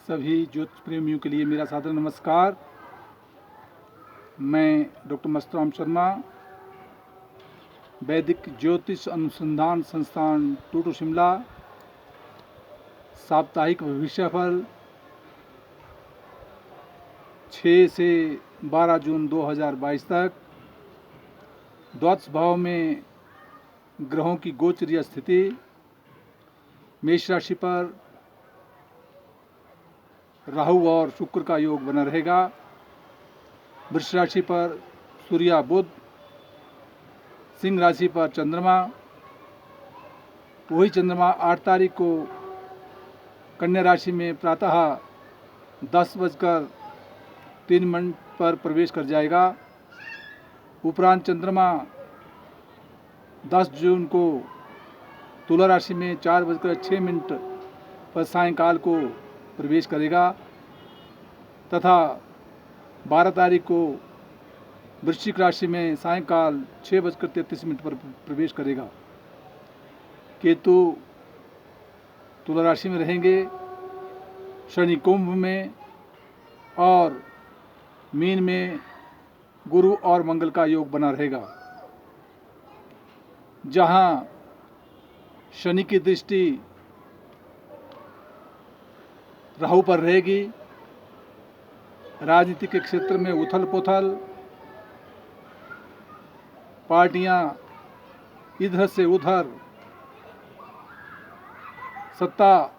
सभी ज्योतिष प्रेमियों के लिए मेरा सादर नमस्कार। मैं डॉक्टर मस्तराम शर्मा, वैदिक ज्योतिष अनुसंधान संस्थान टूटू शिमला, साप्ताहिक भविष्यफल 6 से 12 जून 2022 तक द्वादश भाव में ग्रहों की गोचरीय स्थिति। मेष राशि पर राहु और शुक्र का योग बना रहेगा। वृष राशि पर सूर्य बुध, सिंह राशि पर चंद्रमा। वही चंद्रमा 8 तारीख को कन्या राशि में प्रातः 10:03 पर प्रवेश कर जाएगा। उपरांत चंद्रमा 10 जून को तुला राशि में 4:06 पर सायंकाल को प्रवेश करेगा तथा 12 तारीख को वृश्चिक राशि में सायंकाल 6:33 पर प्रवेश करेगा। केतु तुला राशि में रहेंगे, शनि कुंभ में और मीन में गुरु और मंगल का योग बना रहेगा। जहां शनि की दृष्टि राहु पर रहेगी, राजनीति के क्षेत्र में उथल पुथल, पार्टियां इधर से उधर सत्ता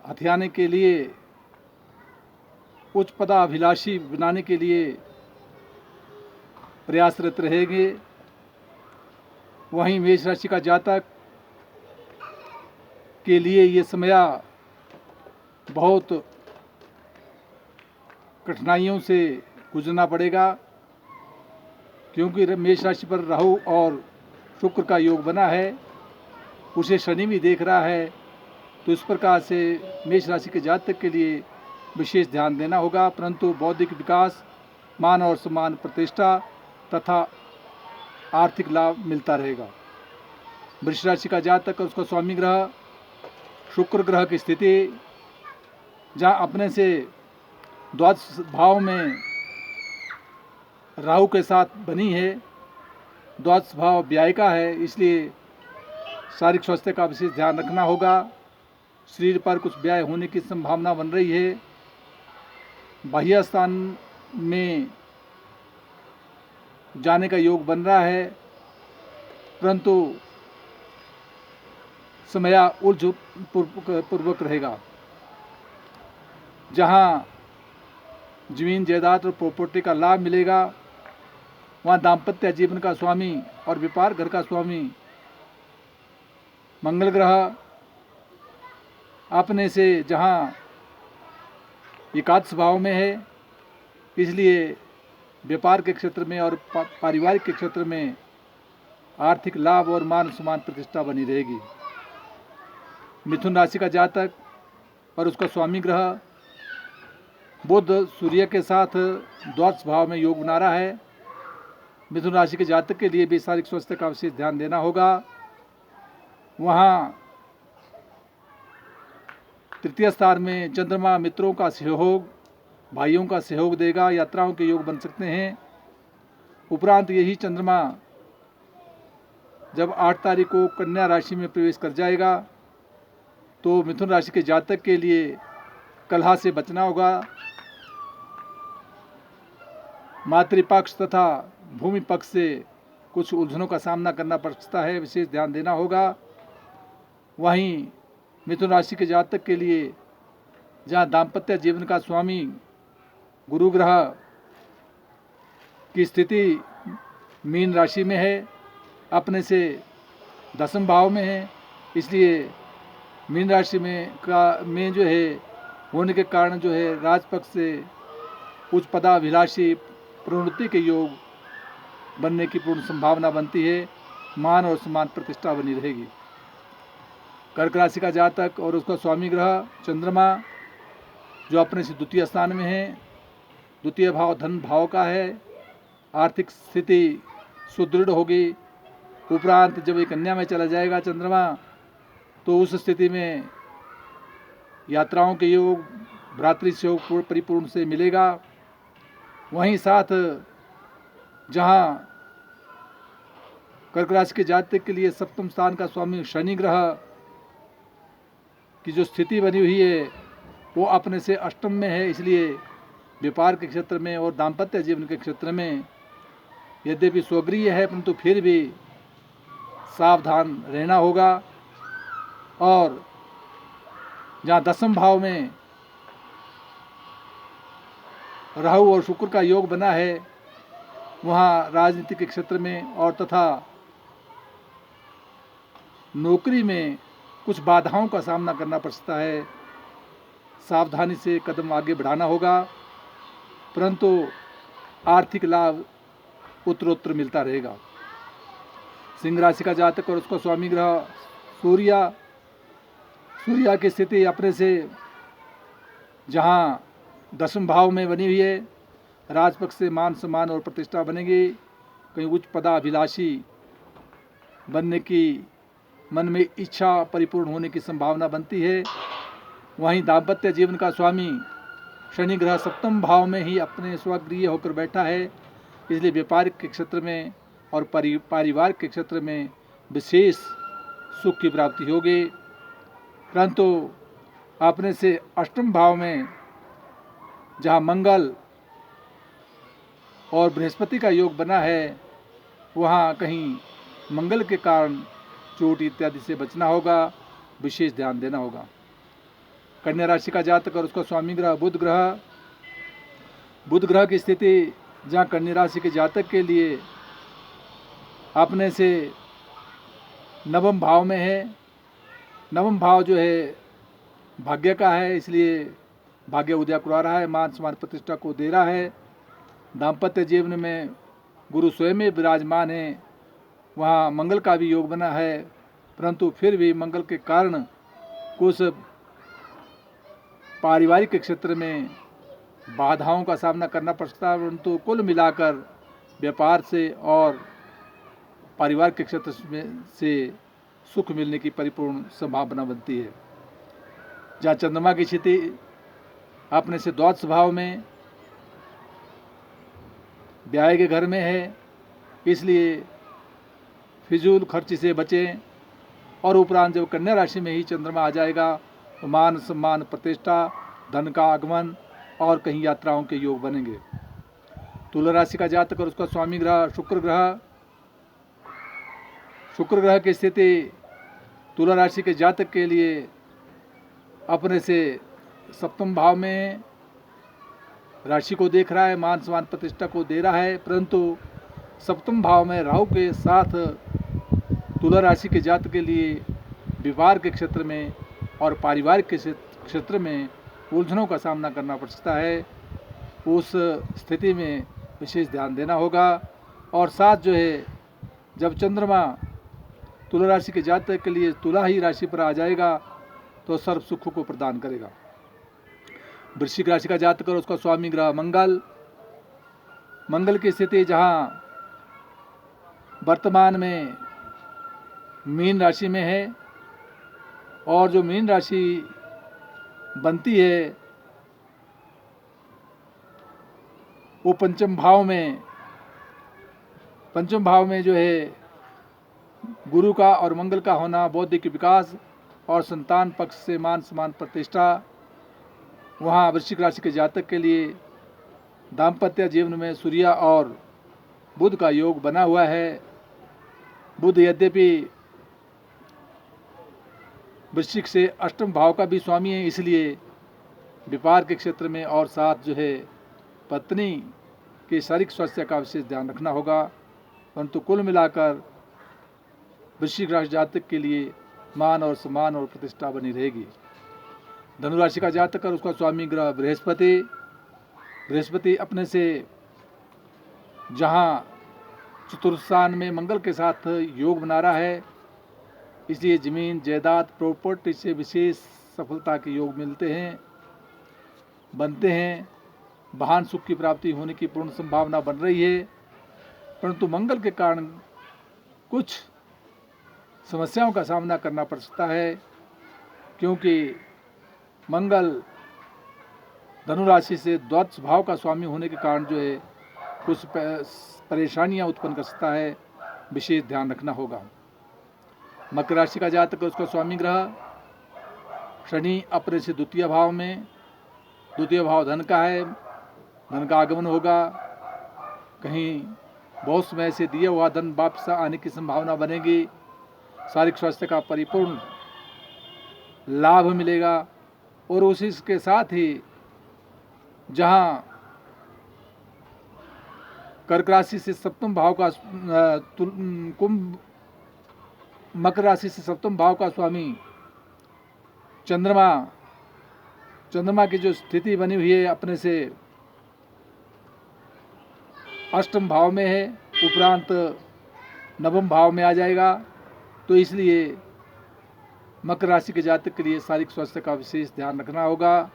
हथियाने के लिए, उच्च पदाभिलाषी बनाने के लिए प्रयासरत रहेंगे। वहीं मेष राशि का जातक के लिए ये समय बहुत कठिनाइयों से गुजरना पड़ेगा, क्योंकि मेष राशि पर राहु और शुक्र का योग बना है, उसे शनि भी देख रहा है। तो इस प्रकार से मेष राशि के जातक के लिए विशेष ध्यान देना होगा, परंतु बौद्धिक विकास, मान और सम्मान, प्रतिष्ठा तथा आर्थिक लाभ मिलता रहेगा। वृष राशि का जातक और उसका स्वामी ग्रह शुक्र ग्रह की स्थिति, जहाँ अपने से द्वादश भाव में राहु के साथ बनी है, द्वादश भाव व्यय का है, इसलिए शारीरिक स्वास्थ्य का विशेष ध्यान रखना होगा। शरीर पर कुछ व्यय होने की संभावना बन रही है। बाह्य स्थान में जाने का योग बन रहा है, परंतु समय उलझ पूर्वक रहेगा। जहां जमीन जायदाद और प्रॉपर्टी का लाभ मिलेगा, वहां दाम्पत्य जीवन का स्वामी और व्यापार घर का स्वामी मंगल ग्रह अपने से जहां एकादश भाव में है, इसलिए व्यापार के क्षेत्र में और पारिवारिक के क्षेत्र में आर्थिक लाभ और मान सम्मान प्रतिष्ठा बनी रहेगी। मिथुन राशि का जातक और उसका स्वामी ग्रह बुध सूर्य के साथ द्वादश भाव में योग बना रहा है। मिथुन राशि के जातक के लिए भी शारीरिक स्वास्थ्य का विशेष ध्यान देना होगा। वहाँ तृतीय स्थान में चंद्रमा मित्रों का सहयोग, भाइयों का सहयोग देगा, यात्राओं के योग बन सकते हैं। उपरांत यही चंद्रमा जब 8 तारीख को कन्या राशि में प्रवेश कर जाएगा, तो मिथुन राशि के जातक के लिए कलह से बचना होगा। मातृपक्ष तथा भूमि पक्ष से कुछ उलझनों का सामना करना पड़ सकता है, विशेष ध्यान देना होगा। वहीं मिथुन राशि के जातक के लिए जहां दाम्पत्य जीवन का स्वामी गुरु ग्रह की स्थिति मीन राशि में है, अपने से दसम भाव में है, इसलिए मीन राशि में जो है होने के कारण जो है राजपक्ष से उच्च पदाभिलाषी प्रवृत्ति के योग बनने की पूर्ण संभावना बनती है। मान और सम्मान प्रतिष्ठा बनी रहेगी। कर्क राशि का जातक और उसका स्वामी ग्रह चंद्रमा जो अपने से द्वितीय स्थान में है, द्वितीय भाव धन भाव का है, आर्थिक स्थिति सुदृढ़ होगी। उपरांत जब ये कन्या में चला जाएगा चंद्रमा, तो उस स्थिति में यात्राओं के योग, भ्रातृ सहयोग परिपूर्ण से मिलेगा। वहीं साथ जहाँ कर्क राशि के जातक के लिए सप्तम स्थान का स्वामी शनि ग्रह की जो स्थिति बनी हुई है वो अपने से अष्टम में है, इसलिए व्यापार के क्षेत्र में और दाम्पत्य जीवन के क्षेत्र में यद्यपि स्वगृह है परंतु फिर भी सावधान रहना होगा। और जहाँ दसम भाव में राहु और शुक्र का योग बना है वहाँ राजनीति के क्षेत्र में और तथा नौकरी में कुछ बाधाओं का सामना करना पड़ सकता है। सावधानी से कदम आगे बढ़ाना होगा, परंतु आर्थिक लाभ उत्तरोत्तर मिलता रहेगा। सिंह राशि का जातक और उसका स्वामी ग्रह सूर्या की स्थिति अपने से जहाँ दसम भाव में बनी हुई है, राजपक्ष से मान सम्मान और प्रतिष्ठा बनेगी। कहीं उच्च पदाभिलाषी बनने की मन में इच्छा परिपूर्ण होने की संभावना बनती है। वहीं दाम्पत्य जीवन का स्वामी शनि ग्रह सप्तम भाव में ही अपने स्वगृह होकर बैठा है, इसलिए व्यापारिक के क्षेत्र में और पारिवारिक के क्षेत्र में विशेष सुख की प्राप्ति होगी। परंतु अपने से अष्टम भाव में जहाँ मंगल और बृहस्पति का योग बना है वहाँ कहीं मंगल के कारण चोट इत्यादि से बचना होगा, विशेष ध्यान देना होगा। कन्या राशि का जातक और उसका स्वामी ग्रह बुध ग्रह की स्थिति जहाँ कन्या राशि के जातक के लिए अपने से नवम भाव में है। नवम भाव जो है भाग्य का है, इसलिए भाग्य उदय करवा रहा है, मान सम्मान प्रतिष्ठा को दे रहा है। दाम्पत्य जीवन में गुरु स्वयं में विराजमान है, वहाँ मंगल का भी योग बना है, परंतु फिर भी मंगल के कारण कुछ पारिवारिक के क्षेत्र में बाधाओं का सामना करना पड़ सकता है। परंतु कुल मिलाकर व्यापार से और परिवार के क्षेत्र में से सुख मिलने की परिपूर्ण संभावना बनती है। जहाँ चंद्रमा की स्थिति अपने से द्वादश भाव में ब्याह के घर में है, इसलिए फिजूल खर्च से बचें। और उपरांत जब कन्या राशि में ही चंद्रमा आ जाएगा तो मान सम्मान प्रतिष्ठा, धन का आगमन और कहीं यात्राओं के योग बनेंगे। तुला राशि का जातक और उसका स्वामी ग्रह शुक्र ग्रह की स्थिति तुला राशि के जातक के लिए अपने से सप्तम भाव में राशि को देख रहा है, मान सम्मान प्रतिष्ठा को दे रहा है, परंतु सप्तम भाव में राहु के साथ तुला राशि के जातक के लिए व्यापार के क्षेत्र में और पारिवारिक के क्षेत्र में उलझनों का सामना करना पड़ सकता है। उस स्थिति में विशेष ध्यान देना होगा। और साथ जो है जब चंद्रमा तुला राशि के जातक के लिए तुला ही राशि पर आ जाएगा तो सर्व सुख को प्रदान करेगा। वृश्चिक राशि का जातक और उसका स्वामी ग्रह मंगल की स्थिति जहाँ वर्तमान में मीन राशि में है, और जो मीन राशि बनती है वो पंचम भाव में जो है गुरु का और मंगल का होना बौद्धिक विकास और संतान पक्ष से मान सम्मान प्रतिष्ठा। वहाँ वृश्चिक राशि के जातक के लिए दाम्पत्य जीवन में सूर्य और बुध का योग बना हुआ है। बुध यद्यपि वृश्चिक से अष्टम भाव का भी स्वामी है, इसलिए व्यापार के क्षेत्र में और साथ जो है पत्नी के शारीरिक स्वास्थ्य का विशेष ध्यान रखना होगा। परंतु कुल मिलाकर वृश्चिक राशि जातक के लिए मान और सम्मान और प्रतिष्ठा बनी रहेगी। धनुराशि का जातक और उसका स्वामी ग्रह बृहस्पति अपने से जहाँ चतुर्थ स्थान में मंगल के साथ योग बना रहा है, इसलिए जमीन जायदाद प्रॉपर्टी से विशेष सफलता के योग बनते हैं। वाहन सुख की प्राप्ति होने की पूर्ण संभावना बन रही है, परंतु मंगल के कारण कुछ समस्याओं का सामना करना पड़ सकता है, क्योंकि मंगल धनु राशि से द्वादश भाव का स्वामी होने के कारण जो है कुछ परेशानियां उत्पन्न कर सकता है, विशेष ध्यान रखना होगा। मकर राशि का जातक, उसका स्वामी ग्रह शनि अपने से द्वितीय भाव में, द्वितीय भाव धन का है, धन का आगमन होगा। कहीं बहुत समय से दिया हुआ धन वापस आने की संभावना बनेगी। शारीरिक स्वास्थ्य का परिपूर्ण लाभ मिलेगा। और उसी के साथ ही जहां कर्क राशि से सप्तम भाव का कुंभ, मकर राशि से सप्तम भाव का स्वामी चंद्रमा की जो स्थिति बनी हुई है अपने से अष्टम भाव में है, उपरांत नवम भाव में आ जाएगा। तो इसलिए मकर राशि के जातक के लिए शारीरिक स्वास्थ्य का विशेष ध्यान रखना होगा।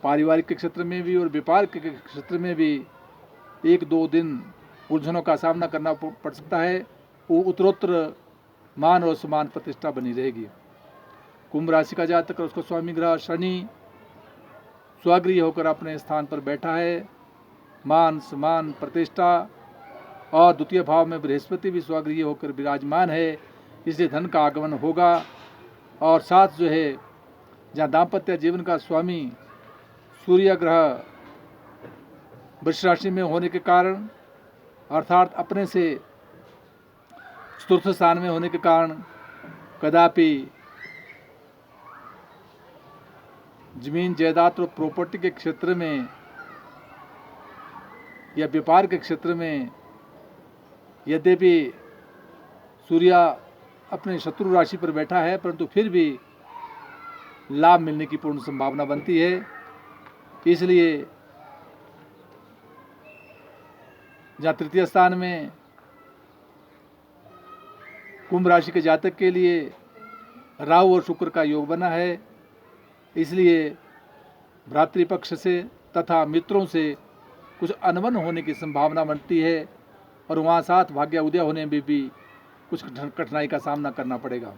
पारिवारिक के क्षेत्र में भी और व्यापार के क्षेत्र में भी 1-2 दिन उलझनों का सामना करना पड़ सकता है। वो उत्तरोत्तर मान और सम्मान प्रतिष्ठा बनी रहेगी। कुंभ राशि का जातक, उसको स्वामी ग्रह शनि स्वगृह होकर अपने स्थान पर बैठा है। मान सम्मान प्रतिष्ठा और द्वितीय भाव में बृहस्पति भी स्वगृह होकर विराजमान है, इसलिए धन का आगमन होगा। और साथ जो है जहाँ दाम्पत्य जीवन का स्वामी सूर्य ग्रह वृष राशि में होने के कारण, अर्थात अपने से चतुर्थ स्थान में होने के कारण कदापि जमीन जायदाद और प्रॉपर्टी के क्षेत्र में या व्यापार के क्षेत्र में, यद्यपि सूर्य अपने शत्रु राशि पर बैठा है, परंतु फिर भी लाभ मिलने की पूर्ण संभावना बनती है। इसलिए जहाँ तृतीय स्थान में कुंभ राशि के जातक के लिए राहु और शुक्र का योग बना है, इसलिए भ्रातृपक्ष से तथा मित्रों से कुछ अनबन होने की संभावना बनती है और वहाँ साथ भाग्य उदय होने में भी कुछ कठिनाई का सामना करना पड़ेगा।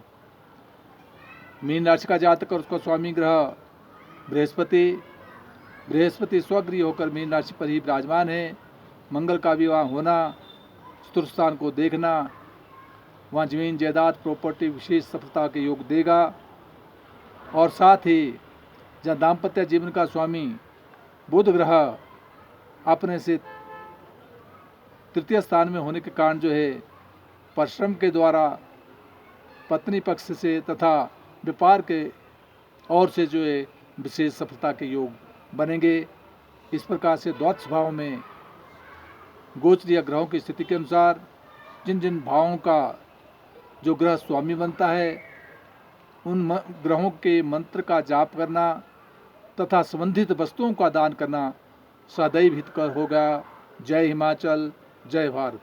मीन राशि का जातक और उसका स्वामी ग्रह बृहस्पति स्वगृह होकर मीन राशि पर ही विराजमान है। मंगल का विवाह होना, चतुर्थ स्थान को देखना, वहाँ जमीन जायदाद प्रॉपर्टी विशेष सफलता के योग देगा। और साथ ही जहाँ दाम्पत्य जीवन का स्वामी बुध ग्रह अपने से तृतीय स्थान में होने के कारण जो है परिश्रम के द्वारा पत्नी पक्ष से तथा व्यापार के ओर से जो है विशेष सफलता के योग बनेंगे। इस प्रकार से द्वादश भाव में गोचरीय ग्रहों की स्थिति के अनुसार जिन जिन भावों का जो ग्रह स्वामी बनता है, उन ग्रहों के मंत्र का जाप करना तथा संबंधित वस्तुओं का दान करना सदैव हितकर होगा। जय हिमाचल, जय भारत।